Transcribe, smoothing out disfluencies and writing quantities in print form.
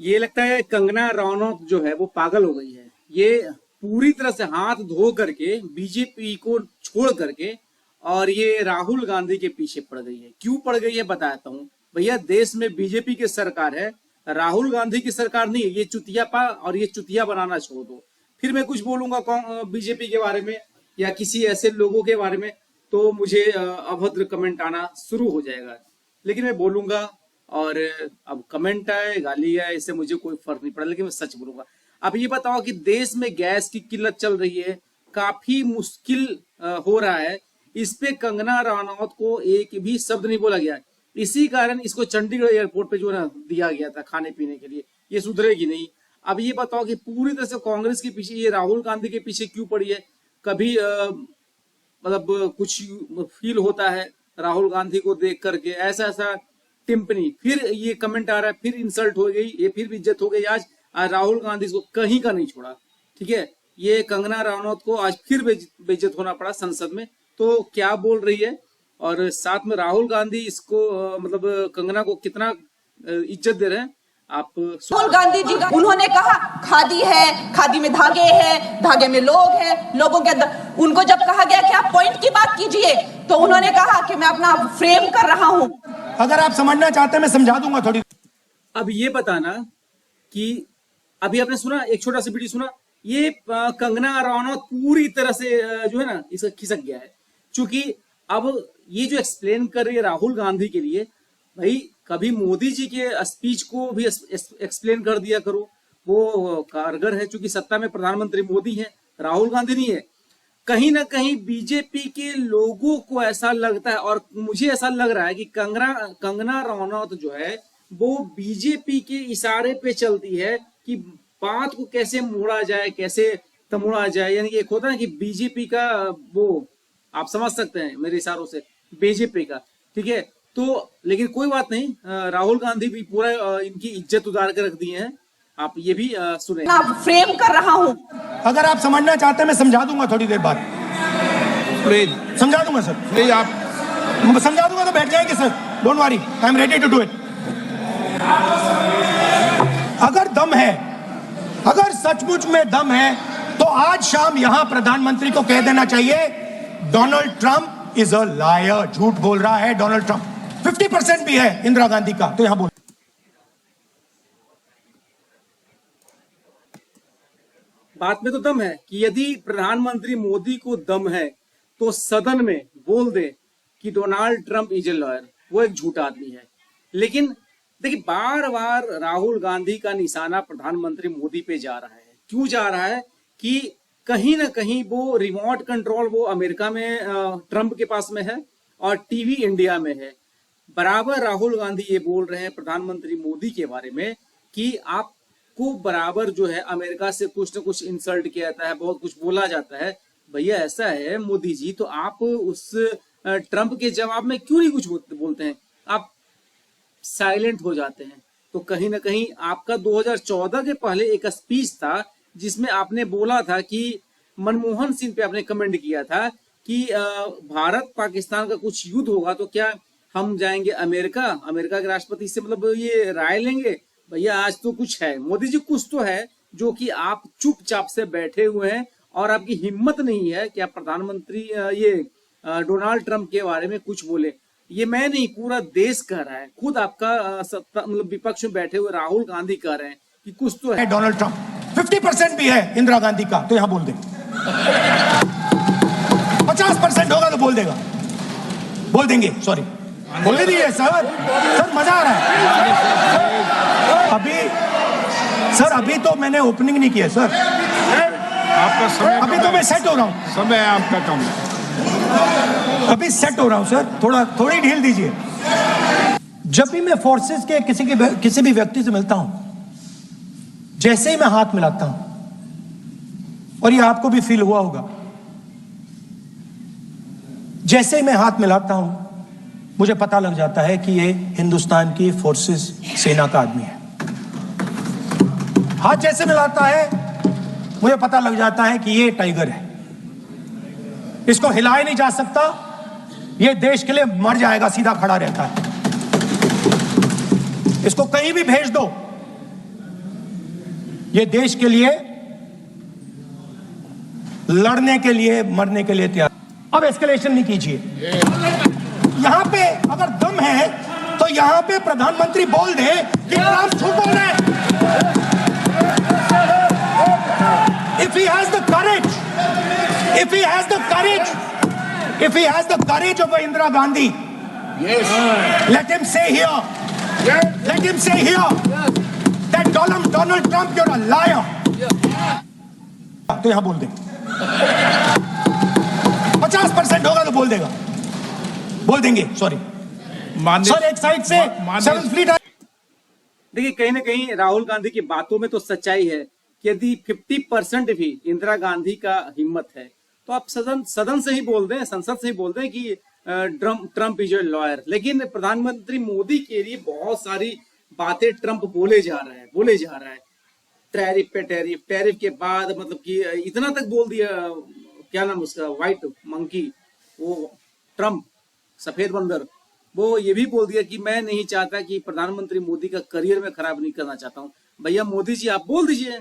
ये लगता है कंगना रनौत जो है वो पागल हो गई है। ये पूरी तरह से हाथ धो करके बीजेपी को छोड़ करके और ये राहुल गांधी के पीछे पड़ गई है। क्यों पड़ गई है बताता हूँ। भैया, देश में बीजेपी की सरकार है, राहुल गांधी की सरकार नहीं है। ये चुतियापा और ये चुतिया बनाना छोड़ दो। फिर मैं कुछ बोलूंगा बीजेपी के बारे में या किसी ऐसे लोगों के बारे में तो मुझे अभद्र कमेंट आना शुरू हो जाएगा, लेकिन मैं बोलूंगा। और अब कमेंट आए गाली आए इससे मुझे कोई फर्क नहीं पड़ा, लेकिन मैं सच बोलूंगा। अब ये बताओ कि देश में गैस की किल्लत चल रही है, काफी मुश्किल हो रहा है, इस पे कंगना रनौत को एक भी शब्द नहीं बोला गया। इसी कारण इसको चंडीगढ़ एयरपोर्ट पे जो है ना दिया गया था खाने पीने के लिए। ये सुधरेगी नहीं। अब ये बताओ कि पूरी तरह से कांग्रेस के पीछे, ये राहुल गांधी के पीछे क्यों पड़ी है। कभी मतलब कुछ फील होता है राहुल गांधी को देख करके, ऐसा टिम्पनी। फिर ये कमेंट आ रहा है, फिर इंसल्ट हो गई, ये फिर इज्जत हो गई। आज राहुल गांधी को कहीं का नहीं छोड़ा। ठीक है, ये कंगना रनौत को आज फिर बेइज्जत होना पड़ा संसद में। तो क्या बोल रही है, और साथ में राहुल गांधी इसको मतलब कंगना को कितना इज्जत दे रहे हैं आप। राहुल गांधी जी उन्होंने कहा खादी है, खादी में धागे हैं, धागे में लोग हैं, लोगों के अंदर। उनको जब कहा गया कि आप पॉइंट की बात कीजिए तो उन्होंने कहा कि मैं अपना फ्रेम कर रहा हूं। अगर आप समझना चाहते हैं मैं समझा दूंगा थोड़ी। अब ये बताना कि अभी आपने सुना, एक छोटा सा वीडियो सुना, ये कंगना रनौत पूरी तरह से जो है ना इसका खिसक गया है। क्योंकि अब ये जो एक्सप्लेन कर रही है राहुल गांधी के लिए, भाई कभी मोदी जी के स्पीच को भी एक्सप्लेन कर दिया करो, वो कारगर है। क्योंकि सत्ता में प्रधानमंत्री मोदी है, राहुल गांधी नहीं है। कहीं ना कहीं बीजेपी के लोगों को ऐसा लगता है, और मुझे ऐसा लग रहा है कि कंगना रनौत जो है वो बीजेपी के इशारे पे चलती है कि बात को कैसे मोड़ा जाए, कैसे तमोड़ा जाए। यानी कि एक होता है कि बीजेपी का वो, आप समझ सकते हैं मेरे इशारों से, बीजेपी का। ठीक है, तो लेकिन कोई बात नहीं, राहुल गांधी भी पूरा इनकी इज्जत उतार के रख दी है। आप ये भी सुने। फ्रेम कर रहा हूं। अगर आप समझना चाहते हैं मैं समझा दूंगा थोड़ी देर बाद। प्लीज समझा दूंगा सर, प्लीज आप समझा दूंगा तो बैठ जाएंगे sir. Don't worry, I am ready to do it. अगर दम है, अगर सचमुच में दम है तो आज शाम यहां प्रधानमंत्री को कह देना चाहिए Donald Trump is a liar. झूठ बोल रहा है डोनाल्ड ट्रंप। 50% भी है इंदिरा गांधी का, तो यहां बोल। बात में तो दम है कि यदि प्रधानमंत्री मोदी को दम है तो सदन में बोल दे कि Donald Trump is a lawyer, वो एक झूठा आदमी है। लेकिन देखिए, बार बार राहुल गांधी का निशाना प्रधानमंत्री मोदी पे जा रहा है। क्यों जा रहा है कि कहीं ना कहीं वो रिमोट कंट्रोल वो अमेरिका में ट्रंप के पास में है और टीवी इंडिया में है। बराबर राहुल गांधी ये बोल रहे हैं प्रधानमंत्री मोदी के बारे में कि आपको बराबर जो है अमेरिका से कुछ न कुछ इंसल्ट किया जाता है, बहुत कुछ बोला जाता है। भैया ऐसा है मोदी जी, तो आप उस ट्रंप के जवाब में क्यों नहीं कुछ बोलते हैं, आप साइलेंट हो जाते हैं। तो कहीं ना कहीं आपका 2014 के पहले एक स्पीच था जिसमें आपने बोला था कि मनमोहन सिंह पे आपने कमेंट किया था कि भारत पाकिस्तान का कुछ युद्ध होगा तो क्या हम जाएंगे अमेरिका, अमेरिका के राष्ट्रपति से मतलब ये राय लेंगे। भैया आज तो कुछ है, मोदी जी कुछ तो है जो कि आप चुपचाप से बैठे हुए हैं और आपकी हिम्मत नहीं है कि आप प्रधानमंत्री ये डोनाल्ड ट्रंप के बारे में कुछ बोले। ये मैं नहीं, पूरा देश कह रहा है, खुद आपका सत्ता मतलब विपक्ष में बैठे हुए राहुल गांधी कह रहे हैं कि कुछ तो है। डोनाल्ड ट्रंप 50% भी है इंदिरा गांधी का, तो यहां बोल दे। 50% होगा तो बोल देगा, बोल देंगे। सॉरी, बोल दीजिए सर। सर मजा आ रहा है। अभी तो मैंने ओपनिंग नहीं किया सर, आपका समय, अभी तो मैं सेट हो रहा हूँ। समय आपका कम है, अभी सेट हो रहा हूँ सर, थोड़ी ढील दीजिए। जब भी मैं फोर्सेस के किसी भी व्यक्ति से मिलता हूं, जैसे ही मैं हाथ मिलाता हूं, और ये आपको भी फील हुआ होगा, जैसे ही मैं हाथ मिलाता हूं मुझे पता लग जाता है कि ये हिंदुस्तान की फोर्सेस सेना का आदमी है। हाथ जैसे मिलाता है मुझे पता लग जाता है कि ये टाइगर है, इसको हिलाया नहीं जा सकता, ये देश के लिए मर जाएगा, सीधा खड़ा रहता है। इसको कहीं भी भेज दो ये देश के लिए लड़ने के लिए मरने के लिए तैयार। अब एस्केलेशन नहीं कीजिए। यहां पे अगर दम है तो यहां पे प्रधानमंत्री बोल दे कि ट्रंप झूठ बोल रहे हैं। If he has the courage, if he has the courage, if he has the courage of Indira Gandhi, Yes. let him say here, let him say here that Donald Trump, you're a liar. तो यहां बोल दे। 50% होगा तो बोल देगा, बोल देंगे। Sorry sir, एक साइड से सेवंथ फ्लीट। देखिए, कहीं ना कहीं राहुल गांधी की बातों में तो सच्चाई है कि यदि 50% भी इंदिरा गांधी का हिम्मत है तो आप सदन से ही बोल दें, संसद से ही बोल दें कि ट्रंप इज ए लॉयर। लेकिन प्रधानमंत्री मोदी के लिए बहुत सारी बातें ट्रंप बोले जा रहा है। टैरिफ पे टैरिफ के बाद मतलब कि इतना तक बोल दिया, क्या नाम उसका, व्हाइट मंकी, वो ट्रंप सफेद बंदर, वो ये भी बोल दिया कि मैं नहीं चाहता कि प्रधानमंत्री मोदी का करियर में खराब नहीं करना चाहता हूं। भैया मोदी जी, आप बोल दीजिए